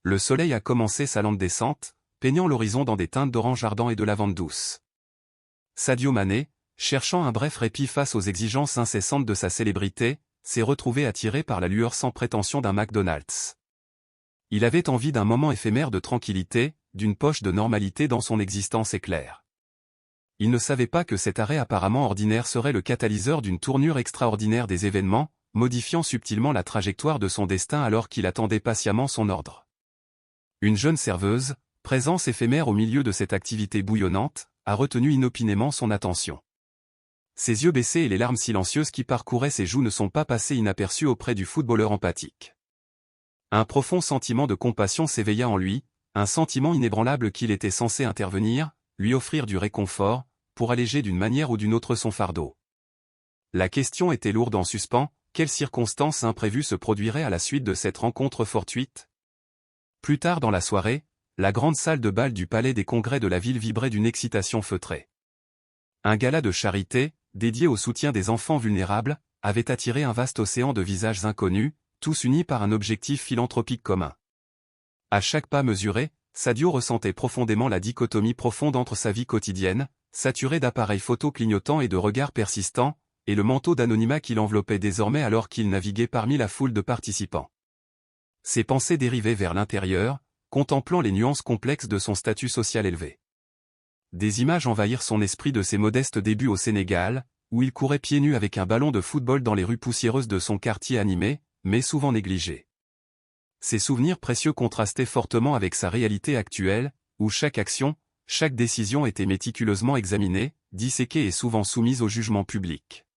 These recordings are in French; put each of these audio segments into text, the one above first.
le soleil a commencé sa lente descente, peignant l'horizon dans des teintes d'orange ardent et de lavande douce. Sadio Mané, cherchant un bref répit face aux exigences incessantes de sa célébrité, s'est retrouvé attiré par la lueur sans prétention d'un McDonald's. Il avait envie d'un moment éphémère de tranquillité, d'une poche de normalité dans son existence éclair. Il ne savait pas que cet arrêt apparemment ordinaire serait le catalyseur d'une tournure extraordinaire des événements, modifiant subtilement la trajectoire de son destin alors qu'il attendait patiemment son ordre. Une jeune serveuse, présence éphémère au milieu de cette activité bouillonnante, a retenu inopinément son attention. Ses yeux baissés et les larmes silencieuses qui parcouraient ses joues ne sont pas passés inaperçus auprès du footballeur empathique. Un profond sentiment de compassion s'éveilla en lui, un sentiment inébranlable qu'il était censé intervenir, lui offrir du réconfort, pour alléger d'une manière ou d'une autre son fardeau. La question était lourde en suspens, quelles circonstances imprévues se produiraient à la suite de cette rencontre fortuite? Plus tard dans la soirée, la grande salle de bal du palais des congrès de la ville vibrait d'une excitation feutrée. Un gala de charité, dédié au soutien des enfants vulnérables, avait attiré un vaste océan de visages inconnus, tous unis par un objectif philanthropique commun. À chaque pas mesuré, Sadio ressentait profondément la dichotomie profonde entre sa vie quotidienne, saturée d'appareils photo clignotants et de regards persistants, et le manteau d'anonymat qui l'enveloppait désormais alors qu'il naviguait parmi la foule de participants. Ses pensées dérivaient vers l'intérieur, contemplant les nuances complexes de son statut social élevé. Des images envahirent son esprit de ses modestes débuts au Sénégal, où il courait pieds nus avec un ballon de football dans les rues poussiéreuses de son quartier animé, mais souvent négligé. Ces souvenirs précieux contrastaient fortement avec sa réalité actuelle, où chaque action, chaque décision était méticuleusement examinée, disséquée et souvent soumise au jugement public.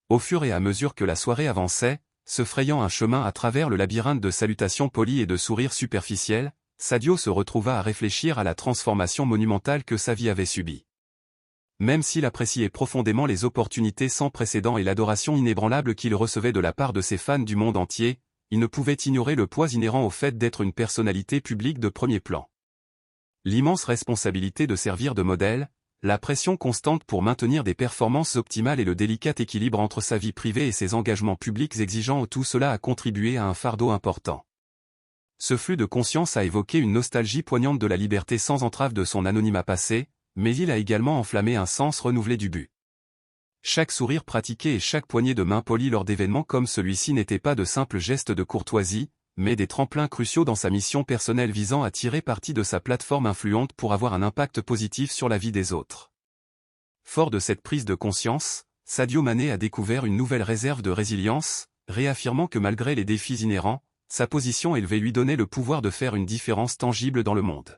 Au fur et à mesure que la soirée avançait, se frayant un chemin à travers le labyrinthe de salutations polies et de sourires superficiels, Sadio se retrouva à réfléchir à la transformation monumentale que sa vie avait subie. Même s'il appréciait profondément les opportunités sans précédent et l'adoration inébranlable qu'il recevait de la part de ses fans du monde entier, il ne pouvait ignorer le poids inhérent au fait d'être une personnalité publique de premier plan. L'immense responsabilité de servir de modèle, la pression constante pour maintenir des performances optimales et le délicat équilibre entre sa vie privée et ses engagements publics exigeants, tout cela a contribué à un fardeau important. Ce flux de conscience a évoqué une nostalgie poignante de la liberté sans entrave de son anonymat passé, mais il a également enflammé un sens renouvelé du but. Chaque sourire pratiqué et chaque poignée de main polie lors d'événements comme celui-ci n'étaient pas de simples gestes de courtoisie, mais des tremplins cruciaux dans sa mission personnelle visant à tirer parti de sa plateforme influente pour avoir un impact positif sur la vie des autres. Fort de cette prise de conscience, Sadio Mané a découvert une nouvelle réserve de résilience, réaffirmant que malgré les défis inhérents, sa position élevée lui donnait le pouvoir de faire une différence tangible dans le monde.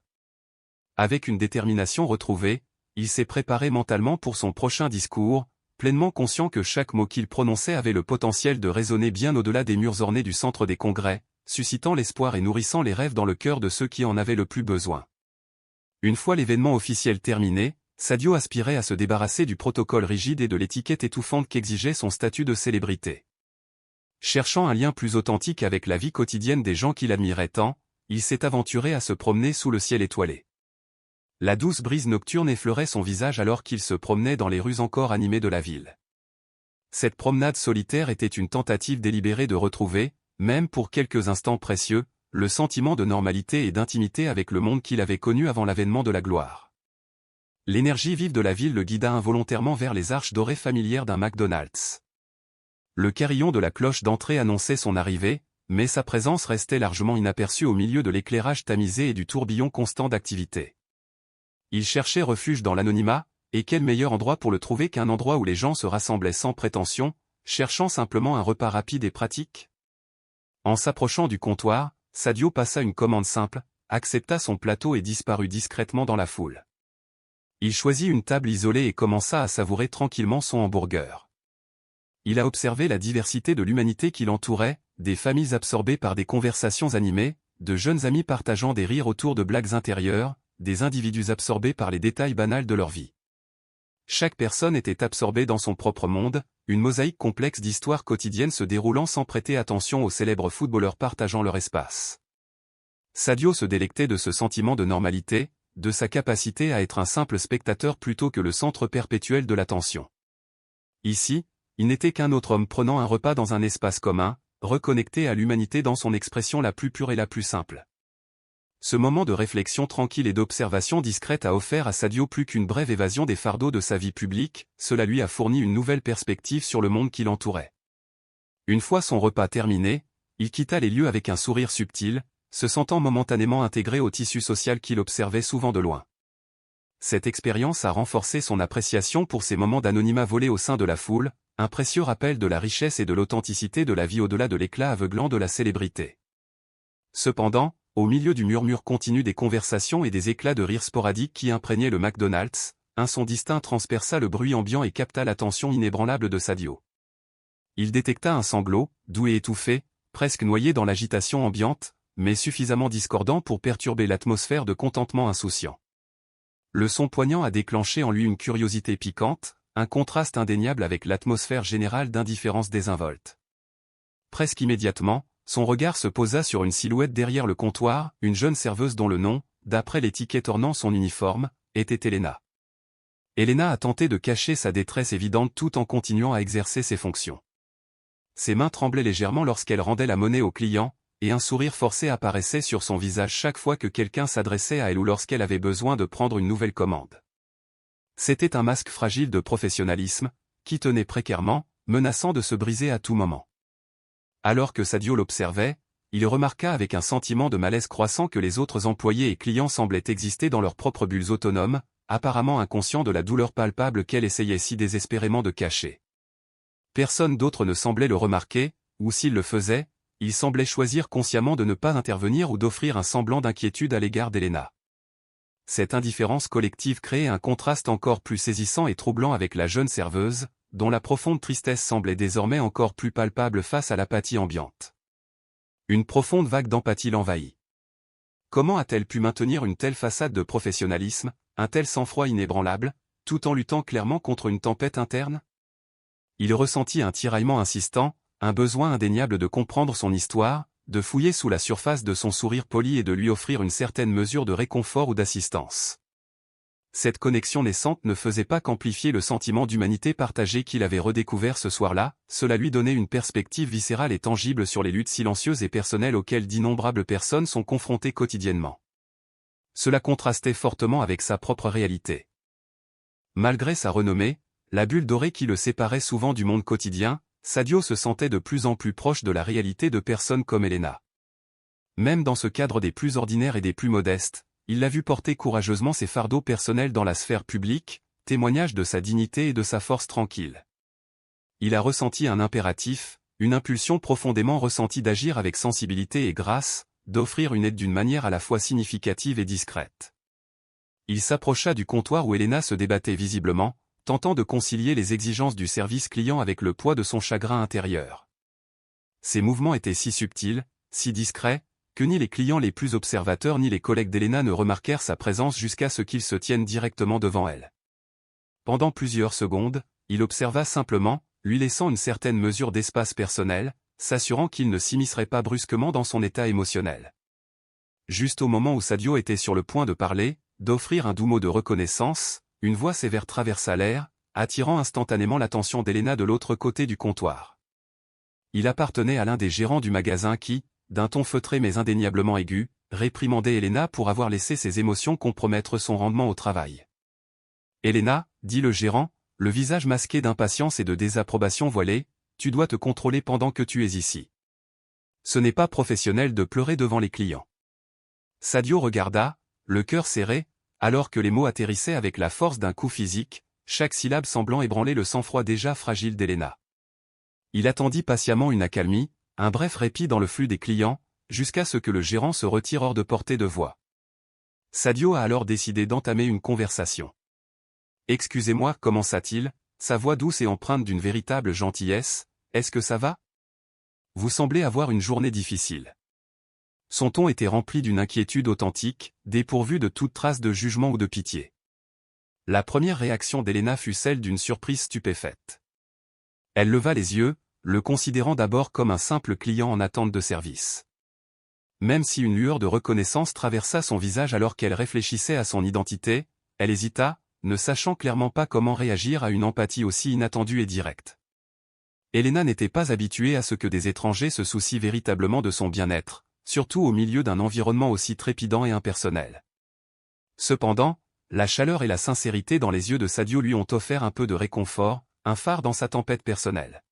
Avec une détermination retrouvée, il s'est préparé mentalement pour son prochain discours, pleinement conscient que chaque mot qu'il prononçait avait le potentiel de résonner bien au-delà des murs ornés du centre des congrès, suscitant l'espoir et nourrissant les rêves dans le cœur de ceux qui en avaient le plus besoin. Une fois l'événement officiel terminé, Sadio aspirait à se débarrasser du protocole rigide et de l'étiquette étouffante qu'exigeait son statut de célébrité. Cherchant un lien plus authentique avec la vie quotidienne des gens qu'il admirait tant, il s'est aventuré à se promener sous le ciel étoilé. La douce brise nocturne effleurait son visage alors qu'il se promenait dans les rues encore animées de la ville. Cette promenade solitaire était une tentative délibérée de retrouver, même pour quelques instants précieux, le sentiment de normalité et d'intimité avec le monde qu'il avait connu avant l'avènement de la gloire. L'énergie vive de la ville le guida involontairement vers les arches dorées familières d'un McDonald's. Le carillon de la cloche d'entrée annonçait son arrivée, mais sa présence restait largement inaperçue au milieu de l'éclairage tamisé et du tourbillon constant d'activité. Il cherchait refuge dans l'anonymat, et quel meilleur endroit pour le trouver qu'un endroit où les gens se rassemblaient sans prétention, cherchant simplement un repas rapide et pratique? En s'approchant du comptoir, Sadio passa une commande simple, accepta son plateau et disparut discrètement dans la foule. Il choisit une table isolée et commença à savourer tranquillement son hamburger. Il a observé la diversité de l'humanité qui l'entourait, des familles absorbées par des conversations animées, de jeunes amis partageant des rires autour de blagues intérieures, des individus absorbés par les détails banals de leur vie. Chaque personne était absorbée dans son propre monde, une mosaïque complexe d'histoires quotidiennes se déroulant sans prêter attention aux célèbres footballeurs partageant leur espace. Sadio se délectait de ce sentiment de normalité, de sa capacité à être un simple spectateur plutôt que le centre perpétuel de l'attention. Ici, il n'était qu'un autre homme prenant un repas dans un espace commun, reconnecté à l'humanité dans son expression la plus pure et la plus simple. Ce moment de réflexion tranquille et d'observation discrète a offert à Sadio plus qu'une brève évasion des fardeaux de sa vie publique, cela lui a fourni une nouvelle perspective sur le monde qui l'entourait. Une fois son repas terminé, il quitta les lieux avec un sourire subtil, se sentant momentanément intégré au tissu social qu'il observait souvent de loin. Cette expérience a renforcé son appréciation pour ces moments d'anonymat volés au sein de la foule, un précieux rappel de la richesse et de l'authenticité de la vie au-delà de l'éclat aveuglant de la célébrité. Cependant, au milieu du murmure continu des conversations et des éclats de rire sporadiques qui imprégnaient le McDonald's, un son distinct transperça le bruit ambiant et capta l'attention inébranlable de Sadio. Il détecta un sanglot, doux et étouffé, presque noyé dans l'agitation ambiante, mais suffisamment discordant pour perturber l'atmosphère de contentement insouciant. Le son poignant a déclenché en lui une curiosité piquante, un contraste indéniable avec l'atmosphère générale d'indifférence désinvolte. Presque immédiatement, son regard se posa sur une silhouette derrière le comptoir, une jeune serveuse dont le nom, d'après l'étiquette ornant son uniforme, était Elena. Elena a tenté de cacher sa détresse évidente tout en continuant à exercer ses fonctions. Ses mains tremblaient légèrement lorsqu'elle rendait la monnaie au client, et un sourire forcé apparaissait sur son visage chaque fois que quelqu'un s'adressait à elle ou lorsqu'elle avait besoin de prendre une nouvelle commande. C'était un masque fragile de professionnalisme, qui tenait précairement, menaçant de se briser à tout moment. Alors que Sadio l'observait, il remarqua avec un sentiment de malaise croissant que les autres employés et clients semblaient exister dans leurs propres bulles autonomes, apparemment inconscients de la douleur palpable qu'elle essayait si désespérément de cacher. Personne d'autre ne semblait le remarquer, ou s'il le faisait, il semblait choisir consciemment de ne pas intervenir ou d'offrir un semblant d'inquiétude à l'égard d'Elena. Cette indifférence collective créait un contraste encore plus saisissant et troublant avec la jeune serveuse, dont la profonde tristesse semblait désormais encore plus palpable face à l'apathie ambiante. Une profonde vague d'empathie l'envahit. Comment a-t-elle pu maintenir une telle façade de professionnalisme, un tel sang-froid inébranlable, tout en luttant clairement contre une tempête interne? Il ressentit un tiraillement insistant, un besoin indéniable de comprendre son histoire, de fouiller sous la surface de son sourire poli et de lui offrir une certaine mesure de réconfort ou d'assistance. Cette connexion naissante ne faisait pas qu'amplifier le sentiment d'humanité partagé qu'il avait redécouvert ce soir-là, cela lui donnait une perspective viscérale et tangible sur les luttes silencieuses et personnelles auxquelles d'innombrables personnes sont confrontées quotidiennement. Cela contrastait fortement avec sa propre réalité. Malgré sa renommée, la bulle dorée qui le séparait souvent du monde quotidien, Sadio se sentait de plus en plus proche de la réalité de personnes comme Elena. Même dans ce cadre des plus ordinaires et des plus modestes, il l'a vu porter courageusement ses fardeaux personnels dans la sphère publique, témoignage de sa dignité et de sa force tranquille. Il a ressenti un impératif, une impulsion profondément ressentie d'agir avec sensibilité et grâce, d'offrir une aide d'une manière à la fois significative et discrète. Il s'approcha du comptoir où Elena se débattait visiblement, tentant de concilier les exigences du service client avec le poids de son chagrin intérieur. Ses mouvements étaient si subtils, si discrets, que ni les clients les plus observateurs ni les collègues d'Elena ne remarquèrent sa présence jusqu'à ce qu'ils se tiennent directement devant elle. Pendant plusieurs secondes, il observa simplement, lui laissant une certaine mesure d'espace personnel, s'assurant qu'il ne s'immiscerait pas brusquement dans son état émotionnel. Juste au moment où Sadio était sur le point de parler, d'offrir un doux mot de reconnaissance, une voix sévère traversa l'air, attirant instantanément l'attention d'Elena de l'autre côté du comptoir. Il appartenait à l'un des gérants du magasin qui, d'un ton feutré mais indéniablement aigu, réprimandait Elena pour avoir laissé ses émotions compromettre son rendement au travail. « Elena, dit le gérant, le visage masqué d'impatience et de désapprobation voilée, tu dois te contrôler pendant que tu es ici. Ce n'est pas professionnel de pleurer devant les clients. » Sadio regarda, le cœur serré, alors que les mots atterrissaient avec la force d'un coup physique, chaque syllabe semblant ébranler le sang-froid déjà fragile d'Elena. Il attendit patiemment une accalmie, un bref répit dans le flux des clients, jusqu'à ce que le gérant se retire hors de portée de voix. Sadio a alors décidé d'entamer une conversation. « Excusez-moi, commença-t-il, sa voix douce et empreinte d'une véritable gentillesse, est-ce que ça va? Vous semblez avoir une journée difficile. » Son ton était rempli d'une inquiétude authentique, dépourvue de toute trace de jugement ou de pitié. La première réaction d'Elena fut celle d'une surprise stupéfaite. Elle leva les yeux, le considérant d'abord comme un simple client en attente de service. Même si une lueur de reconnaissance traversa son visage alors qu'elle réfléchissait à son identité, elle hésita, ne sachant clairement pas comment réagir à une empathie aussi inattendue et directe. Elena n'était pas habituée à ce que des étrangers se soucient véritablement de son bien-être, surtout au milieu d'un environnement aussi trépidant et impersonnel. Cependant, la chaleur et la sincérité dans les yeux de Sadio lui ont offert un peu de réconfort, un phare dans sa tempête personnelle.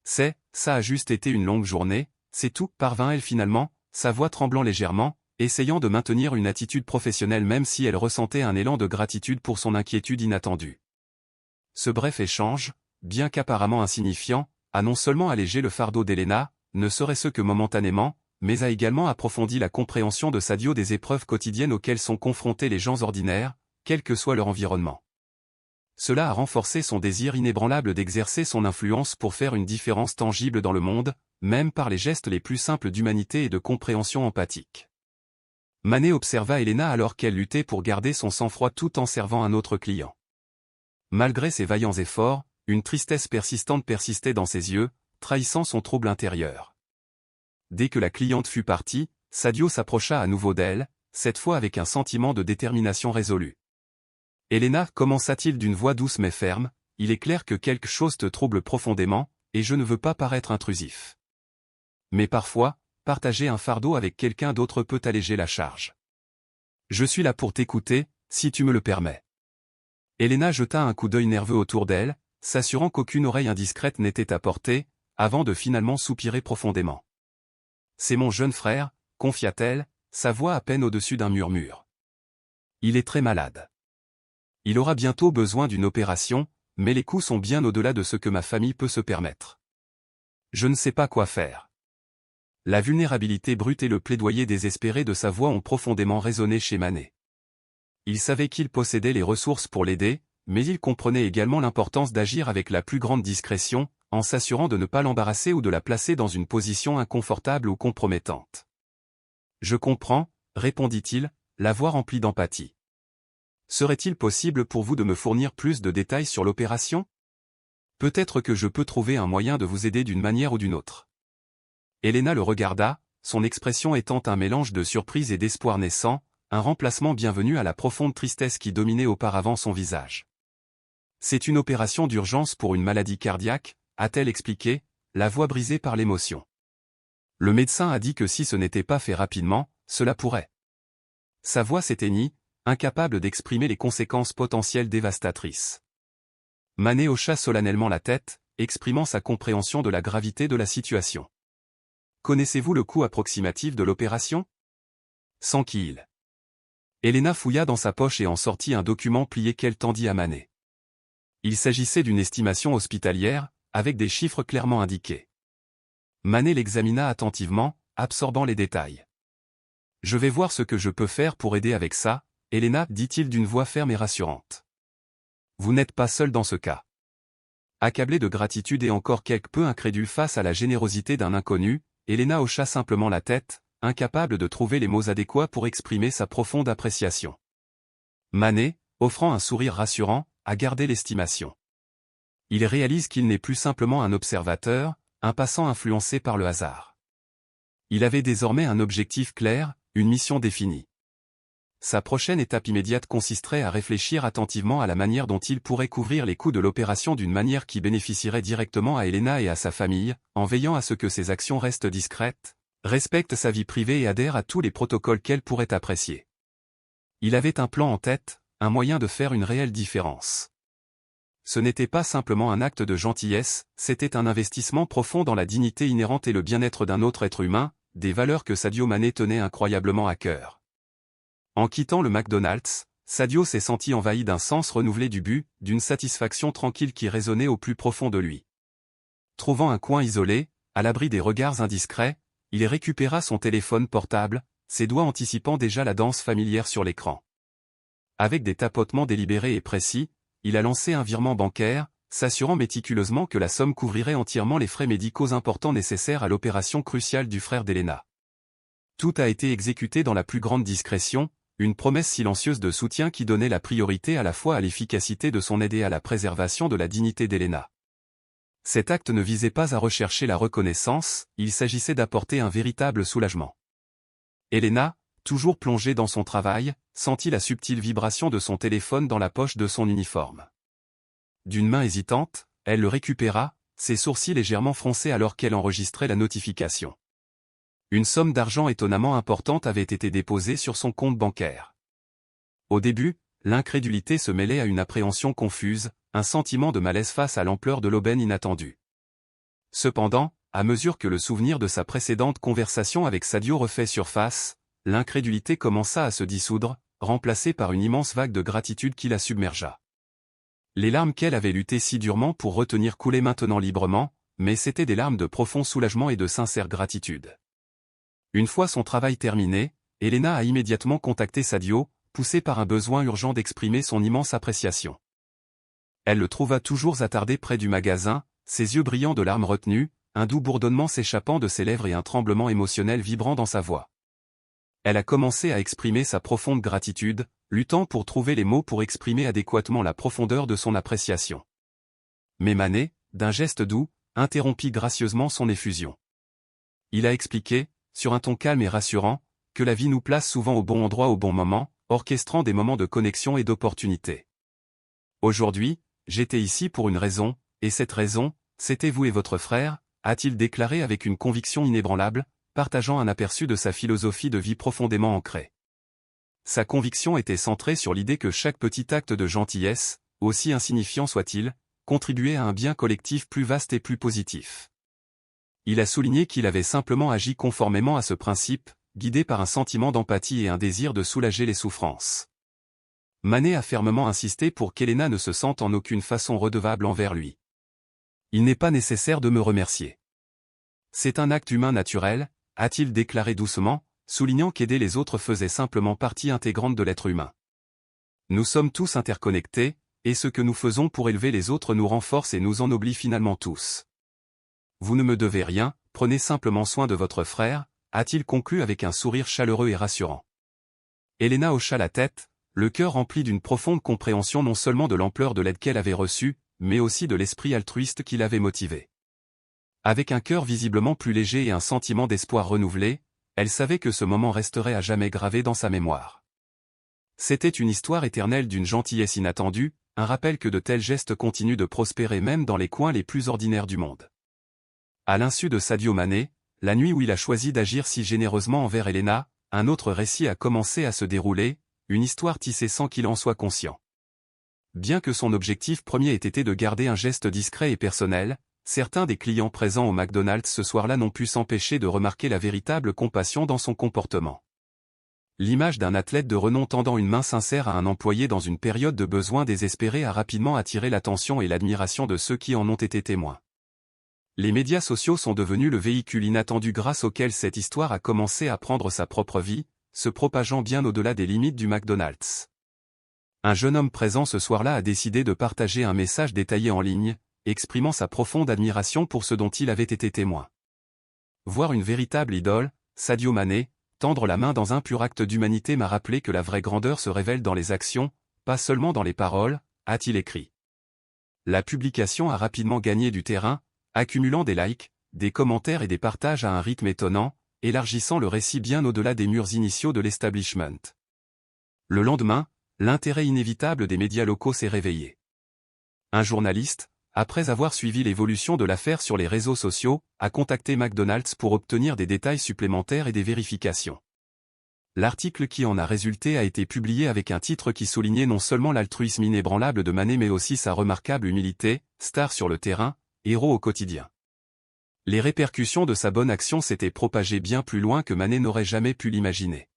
Ça a juste été une longue journée, c'est tout, parvint-elle finalement, sa voix tremblant légèrement, essayant de maintenir une attitude professionnelle même si elle ressentait un élan de gratitude pour son inquiétude inattendue. Ce bref échange, bien qu'apparemment insignifiant, a non seulement allégé le fardeau d'Elena, ne serait-ce que momentanément, mais a également approfondi la compréhension de Sadio des épreuves quotidiennes auxquelles sont confrontés les gens ordinaires, quel que soit leur environnement. Cela a renforcé son désir inébranlable d'exercer son influence pour faire une différence tangible dans le monde, même par les gestes les plus simples d'humanité et de compréhension empathique. Manet observa Elena alors qu'elle luttait pour garder son sang-froid tout en servant un autre client. Malgré ses vaillants efforts, une tristesse persistante persistait dans ses yeux, trahissant son trouble intérieur. Dès que la cliente fut partie, Sadio s'approcha à nouveau d'elle, cette fois avec un sentiment de détermination résolue. « Elena, commença-t-il d'une voix douce mais ferme, il est clair que quelque chose te trouble profondément, et je ne veux pas paraître intrusif. Mais parfois, partager un fardeau avec quelqu'un d'autre peut alléger la charge. Je suis là pour t'écouter, si tu me le permets. » Elena jeta un coup d'œil nerveux autour d'elle, s'assurant qu'aucune oreille indiscrète n'était à portée, avant de finalement soupirer profondément. « C'est mon jeune frère, confia-t-elle, sa voix à peine au-dessus d'un murmure. Il est très malade. Il aura bientôt besoin d'une opération, mais les coûts sont bien au-delà de ce que ma famille peut se permettre. Je ne sais pas quoi faire. » La vulnérabilité brute et le plaidoyer désespéré de sa voix ont profondément résonné chez Manet. Il savait qu'il possédait les ressources pour l'aider, mais il comprenait également l'importance d'agir avec la plus grande discrétion, en s'assurant de ne pas l'embarrasser ou de la placer dans une position inconfortable ou compromettante. « Je comprends, » répondit-il, la voix remplie d'empathie. « Serait-il possible pour vous de me fournir plus de détails sur l'opération ? Peut-être que je peux trouver un moyen de vous aider d'une manière ou d'une autre. » Elena le regarda, son expression étant un mélange de surprise et d'espoir naissant, un remplacement bienvenu à la profonde tristesse qui dominait auparavant son visage. « C'est une opération d'urgence pour une maladie cardiaque, » a-t-elle expliqué, la voix brisée par l'émotion. « Le médecin a dit que si ce n'était pas fait rapidement, cela pourrait. » Sa voix s'éteignit, incapable d'exprimer les conséquences potentielles dévastatrices. Manet hocha solennellement la tête, exprimant sa compréhension de la gravité de la situation. « Connaissez-vous le coût approximatif de l'opération ? » S'enquit-il. Elena fouilla dans sa poche et en sortit un document plié qu'elle tendit à Manet. Il s'agissait d'une estimation hospitalière, avec des chiffres clairement indiqués. Manet l'examina attentivement, absorbant les détails. « Je vais voir ce que je peux faire pour aider avec ça, Elena, dit-il d'une voix ferme et rassurante. Vous n'êtes pas seul dans ce cas. » Accablée de gratitude et encore quelque peu incrédule face à la générosité d'un inconnu, Elena hocha simplement la tête, incapable de trouver les mots adéquats pour exprimer sa profonde appréciation. Manet, offrant un sourire rassurant, a gardé l'estimation. Il réalise qu'il n'est plus simplement un observateur, un passant influencé par le hasard. Il avait désormais un objectif clair, une mission définie. Sa prochaine étape immédiate consisterait à réfléchir attentivement à la manière dont il pourrait couvrir les coûts de l'opération d'une manière qui bénéficierait directement à Elena et à sa famille, en veillant à ce que ses actions restent discrètes, respectent sa vie privée et adhèrent à tous les protocoles qu'elle pourrait apprécier. Il avait un plan en tête, un moyen de faire une réelle différence. Ce n'était pas simplement un acte de gentillesse, c'était un investissement profond dans la dignité inhérente et le bien-être d'un autre être humain, des valeurs que Sadio Manet tenait incroyablement à cœur. En quittant le McDonald's, Sadio s'est senti envahi d'un sens renouvelé du but, d'une satisfaction tranquille qui résonnait au plus profond de lui. Trouvant un coin isolé, à l'abri des regards indiscrets, il récupéra son téléphone portable, ses doigts anticipant déjà la danse familière sur l'écran. Avec des tapotements délibérés et précis, il a lancé un virement bancaire, s'assurant méticuleusement que la somme couvrirait entièrement les frais médicaux importants nécessaires à l'opération cruciale du frère d'Elena. Tout a été exécuté dans la plus grande discrétion, une promesse silencieuse de soutien qui donnait la priorité à la fois à l'efficacité de son aide et à la préservation de la dignité d'Elena. Cet acte ne visait pas à rechercher la reconnaissance, il s'agissait d'apporter un véritable soulagement. Elena, toujours plongée dans son travail, sentit la subtile vibration de son téléphone dans la poche de son uniforme. D'une main hésitante, elle le récupéra, ses sourcils légèrement froncés alors qu'elle enregistrait la notification. Une somme d'argent étonnamment importante avait été déposée sur son compte bancaire. Au début, l'incrédulité se mêlait à une appréhension confuse, un sentiment de malaise face à l'ampleur de l'aubaine inattendue. Cependant, à mesure que le souvenir de sa précédente conversation avec Sadio refait surface, l'incrédulité commença à se dissoudre, remplacée par une immense vague de gratitude qui la submergea. Les larmes qu'elle avait lutté si durement pour retenir coulaient maintenant librement, mais c'étaient des larmes de profond soulagement et de sincère gratitude. Une fois son travail terminé, Elena a immédiatement contacté Sadio, poussée par un besoin urgent d'exprimer son immense appréciation. Elle le trouva toujours attardé près du magasin, ses yeux brillants de larmes retenues, un doux bourdonnement s'échappant de ses lèvres et un tremblement émotionnel vibrant dans sa voix. Elle a commencé à exprimer sa profonde gratitude, luttant pour trouver les mots pour exprimer adéquatement la profondeur de son appréciation. Mais Manet, d'un geste doux, interrompit gracieusement son effusion. Il a expliqué, sur un ton calme et rassurant, que la vie nous place souvent au bon endroit au bon moment, orchestrant des moments de connexion et d'opportunité. Aujourd'hui, j'étais ici pour une raison, et cette raison, c'était vous et votre frère, a-t-il déclaré avec une conviction inébranlable, partageant un aperçu de sa philosophie de vie profondément ancrée. Sa conviction était centrée sur l'idée que chaque petit acte de gentillesse, aussi insignifiant soit-il, contribuait à un bien collectif plus vaste et plus positif. Il a souligné qu'il avait simplement agi conformément à ce principe, guidé par un sentiment d'empathie et un désir de soulager les souffrances. Manet a fermement insisté pour qu'Elena ne se sente en aucune façon redevable envers lui. Il n'est pas nécessaire de me remercier. C'est un acte humain naturel, a-t-il déclaré doucement, soulignant qu'aider les autres faisait simplement partie intégrante de l'être humain. Nous sommes tous interconnectés, et ce que nous faisons pour élever les autres nous renforce et nous ennoblit finalement tous. Vous ne me devez rien, prenez simplement soin de votre frère, a-t-il conclu avec un sourire chaleureux et rassurant. Elena hocha la tête, le cœur rempli d'une profonde compréhension non seulement de l'ampleur de l'aide qu'elle avait reçue, mais aussi de l'esprit altruiste qui l'avait motivée. Avec un cœur visiblement plus léger et un sentiment d'espoir renouvelé, elle savait que ce moment resterait à jamais gravé dans sa mémoire. C'était une histoire éternelle d'une gentillesse inattendue, un rappel que de tels gestes continuent de prospérer même dans les coins les plus ordinaires du monde. À l'insu de Sadio Mané, la nuit où il a choisi d'agir si généreusement envers Elena, un autre récit a commencé à se dérouler, une histoire tissée sans qu'il en soit conscient. Bien que son objectif premier ait été de garder un geste discret et personnel, certains des clients présents au McDonald's ce soir-là n'ont pu s'empêcher de remarquer la véritable compassion dans son comportement. L'image d'un athlète de renom tendant une main sincère à un employé dans une période de besoin désespéré a rapidement attiré l'attention et l'admiration de ceux qui en ont été témoins. Les médias sociaux sont devenus le véhicule inattendu grâce auquel cette histoire a commencé à prendre sa propre vie, se propageant bien au-delà des limites du McDonald's. Un jeune homme présent ce soir-là a décidé de partager un message détaillé en ligne, exprimant sa profonde admiration pour ce dont il avait été témoin. Voir une véritable idole, Sadio Mané, tendre la main dans un pur acte d'humanité m'a rappelé que la vraie grandeur se révèle dans les actions, pas seulement dans les paroles, a-t-il écrit. La publication a rapidement gagné du terrain, accumulant des likes, des commentaires et des partages à un rythme étonnant, élargissant le récit bien au-delà des murs initiaux de l'establishment. Le lendemain, l'intérêt inévitable des médias locaux s'est réveillé. Un journaliste, après avoir suivi l'évolution de l'affaire sur les réseaux sociaux, a contacté McDonald's pour obtenir des détails supplémentaires et des vérifications. L'article qui en a résulté a été publié avec un titre qui soulignait non seulement l'altruisme inébranlable de Mané mais aussi sa remarquable humilité, star sur le terrain, héros au quotidien. Les répercussions de sa bonne action s'étaient propagées bien plus loin que Mané n'aurait jamais pu l'imaginer.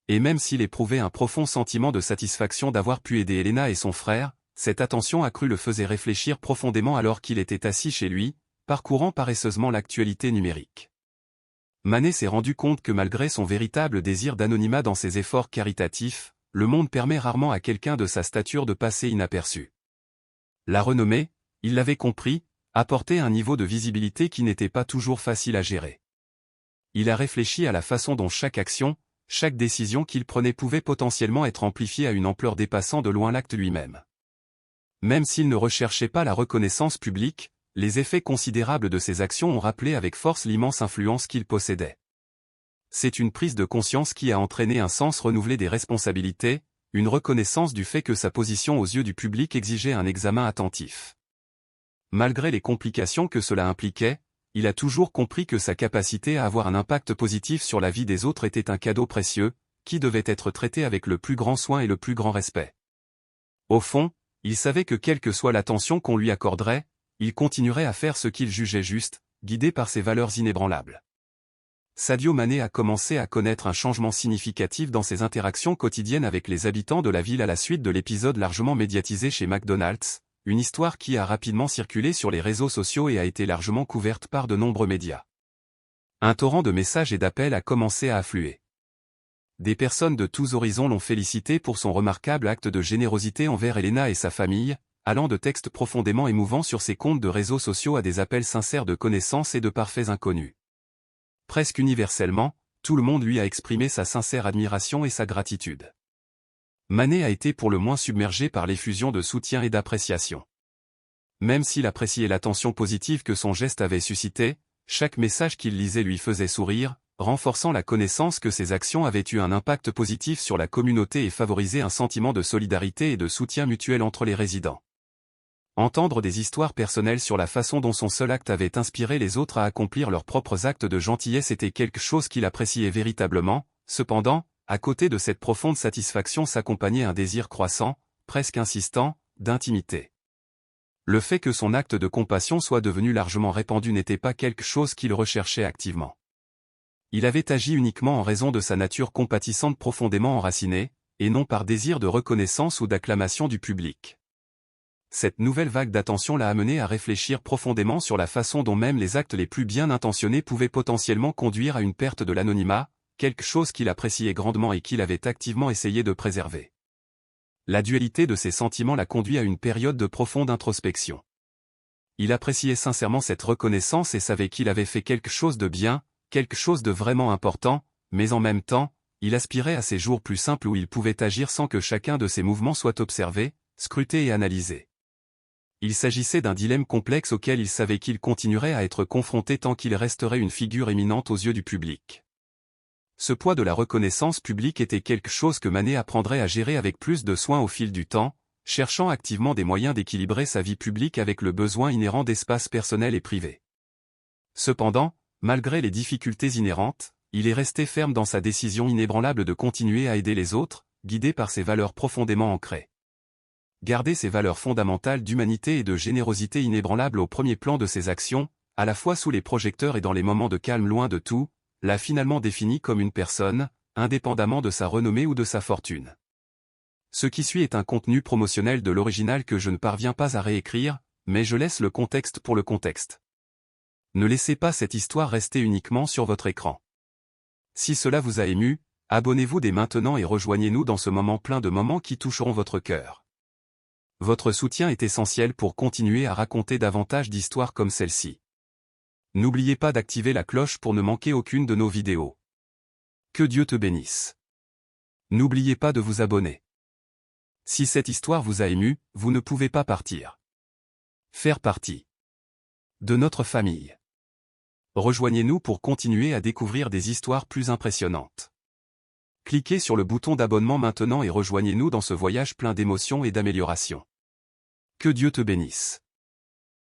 Et même s'il éprouvait un profond sentiment de satisfaction d'avoir pu aider Elena et son frère, cette attention accrue le faisait réfléchir profondément alors qu'il était assis chez lui, parcourant paresseusement l'actualité numérique. Mané s'est rendu compte que malgré son véritable désir d'anonymat dans ses efforts caritatifs, le monde permet rarement à quelqu'un de sa stature de passer inaperçu. La renommée, il l'avait compris, apportait un niveau de visibilité qui n'était pas toujours facile à gérer. Il a réfléchi à la façon dont chaque action, chaque décision qu'il prenait pouvait potentiellement être amplifiée à une ampleur dépassant de loin l'acte lui-même. Même s'il ne recherchait pas la reconnaissance publique, les effets considérables de ses actions ont rappelé avec force l'immense influence qu'il possédait. C'est une prise de conscience qui a entraîné un sens renouvelé des responsabilités, une reconnaissance du fait que sa position aux yeux du public exigeait un examen attentif. Malgré les complications que cela impliquait, il a toujours compris que sa capacité à avoir un impact positif sur la vie des autres était un cadeau précieux, qui devait être traité avec le plus grand soin et le plus grand respect. Au fond, il savait que quelle que soit l'attention qu'on lui accorderait, il continuerait à faire ce qu'il jugeait juste, guidé par ses valeurs inébranlables. Sadio Mané a commencé à connaître un changement significatif dans ses interactions quotidiennes avec les habitants de la ville à la suite de l'épisode largement médiatisé chez McDonald's, une histoire qui a rapidement circulé sur les réseaux sociaux et a été largement couverte par de nombreux médias. Un torrent de messages et d'appels a commencé à affluer. Des personnes de tous horizons l'ont félicité pour son remarquable acte de générosité envers Elena et sa famille, allant de textes profondément émouvants sur ses comptes de réseaux sociaux à des appels sincères de connaissances et de parfaits inconnus. Presque universellement, tout le monde lui a exprimé sa sincère admiration et sa gratitude. Mané a été pour le moins submergé par l'effusion de soutien et d'appréciation. Même s'il appréciait l'attention positive que son geste avait suscité, chaque message qu'il lisait lui faisait sourire, renforçant la connaissance que ses actions avaient eu un impact positif sur la communauté et favorisé un sentiment de solidarité et de soutien mutuel entre les résidents. Entendre des histoires personnelles sur la façon dont son seul acte avait inspiré les autres à accomplir leurs propres actes de gentillesse était quelque chose qu'il appréciait véritablement. Cependant, à côté de cette profonde satisfaction s'accompagnait un désir croissant, presque insistant, d'intimité. Le fait que son acte de compassion soit devenu largement répandu n'était pas quelque chose qu'il recherchait activement. Il avait agi uniquement en raison de sa nature compatissante profondément enracinée, et non par désir de reconnaissance ou d'acclamation du public. Cette nouvelle vague d'attention l'a amené à réfléchir profondément sur la façon dont même les actes les plus bien intentionnés pouvaient potentiellement conduire à une perte de l'anonymat, quelque chose qu'il appréciait grandement et qu'il avait activement essayé de préserver. La dualité de ses sentiments l'a conduit à une période de profonde introspection. Il appréciait sincèrement cette reconnaissance et savait qu'il avait fait quelque chose de bien, quelque chose de vraiment important, mais en même temps, il aspirait à ces jours plus simples où il pouvait agir sans que chacun de ses mouvements soit observé, scruté et analysé. Il s'agissait d'un dilemme complexe auquel il savait qu'il continuerait à être confronté tant qu'il resterait une figure éminente aux yeux du public. Ce poids de la reconnaissance publique était quelque chose que Mané apprendrait à gérer avec plus de soin au fil du temps, cherchant activement des moyens d'équilibrer sa vie publique avec le besoin inhérent d'espace personnel et privé. Cependant, malgré les difficultés inhérentes, il est resté ferme dans sa décision inébranlable de continuer à aider les autres, guidé par ses valeurs profondément ancrées. Garder ses valeurs fondamentales d'humanité et de générosité inébranlables au premier plan de ses actions, à la fois sous les projecteurs et dans les moments de calme loin de tout, l'a finalement défini comme une personne, indépendamment de sa renommée ou de sa fortune. Ce qui suit est un contenu promotionnel de l'original que je ne parviens pas à réécrire, mais je laisse le contexte pour le contexte. Ne laissez pas cette histoire rester uniquement sur votre écran. Si cela vous a ému, abonnez-vous dès maintenant et rejoignez-nous dans ce moment plein de moments qui toucheront votre cœur. Votre soutien est essentiel pour continuer à raconter davantage d'histoires comme celle-ci. N'oubliez pas d'activer la cloche pour ne manquer aucune de nos vidéos. Que Dieu te bénisse. N'oubliez pas de vous abonner. Si cette histoire vous a ému, vous ne pouvez pas partir. Faire partie de notre famille. Rejoignez-nous pour continuer à découvrir des histoires plus impressionnantes. Cliquez sur le bouton d'abonnement maintenant et rejoignez-nous dans ce voyage plein d'émotions et d'amélioration. Que Dieu te bénisse.